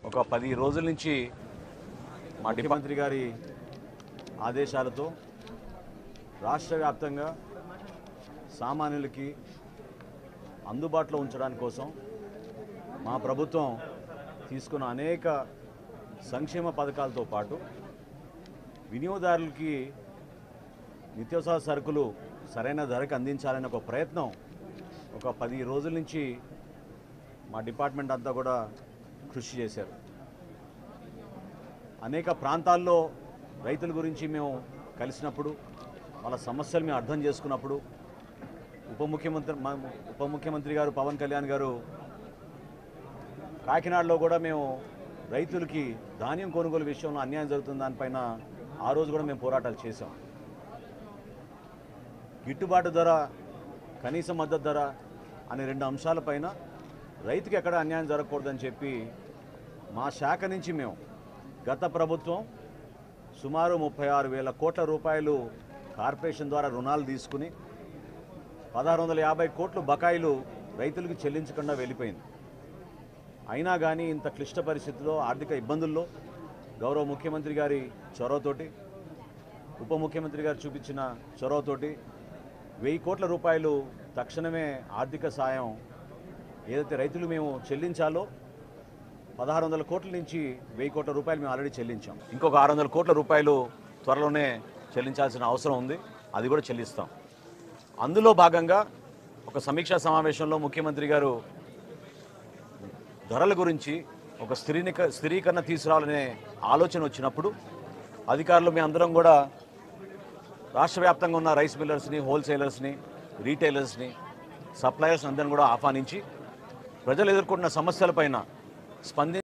ఒక 10 రోజుల నుంచి మా ముఖ్యమంత్రి గారి ఆదేశాలతో రాష్ట్ర వ్యాప్తంగా సామాన్యులకి అందుబాటులో ఉంచడానికి కోసం మా ప్రభుత్వం తీసుకున్న అనేక సంక్షేమ పథకాలతో పాటు వినియోగదారులకి నిత్యావసర సరుకులు సరైన ధరకు అందించాలనే ఒక ప్రయత్నం ఒక 10 రోజుల నుంచి మా డిపార్ట్మెంట్ అంతా కూడా కృషి చేశారు. అనేక ప్రాంతాల్లో రైతుల గురించి మేము కలిసినప్పుడు వాళ్ళ సమస్యలు మేము అర్థం చేసుకున్నప్పుడు ఉప ముఖ్యమంత్రి గారు పవన్ కళ్యాణ్ గారు కాకినాడలో కూడా మేము రైతులకి ధాన్యం కొనుగోలు విషయంలో అన్యాయం జరుగుతున్న దానిపైన ఆ రోజు కూడా మేము పోరాటాలు చేశాం. గిట్టుబాటు ధర, కనీస మద్దతు ధర అనే 2 అంశాలపైన రైతుకి ఎక్కడ అన్యాయం జరగకూడదని చెప్పి మా శాఖ నుంచి మేము గత ప్రభుత్వం సుమారు 36,000 కోట్ల రూపాయలు కార్పొరేషన్ ద్వారా రుణాలు తీసుకుని 1,650 కోట్లు బకాయిలు రైతులకు చెల్లించకుండా వెళ్ళిపోయింది. అయినా కానీ ఇంత క్లిష్ట పరిస్థితుల్లో, ఆర్థిక ఇబ్బందుల్లో గౌరవ ముఖ్యమంత్రి గారి చొరవతోటి, ఉప ముఖ్యమంత్రి గారు చూపించిన చొరవతోటి 1,000 కోట్ల రూపాయలు తక్షణమే ఆర్థిక సాయం ఏదైతే రైతులు మేము చెల్లించాలో 1,600 కోట్ల నుంచి 1,000 కోట్ల రూపాయలు మేము ఆల్రెడీ చెల్లించాం. ఇంకొక 600 కోట్ల రూపాయలు త్వరలోనే చెల్లించాల్సిన అవసరం ఉంది. అది కూడా చెల్లిస్తాం. అందులో భాగంగా ఒక సమీక్షా సమావేశంలో ముఖ్యమంత్రి గారు ధరల గురించి ఒక స్థిరీకరణ తీసుకురావాలనే ఆలోచన వచ్చినప్పుడు అధికారులు మీ అందరం కూడా రాష్ట్ర వ్యాప్తంగా ఉన్న రైస్ మిల్లర్స్ని, హోల్సేలర్స్ని, రీటైలర్స్ని, సప్లయర్స్ని అందరిని కూడా ఆహ్వానించి ప్రజలు ఎదుర్కొంటున్న సమస్యలపైన స్పందించి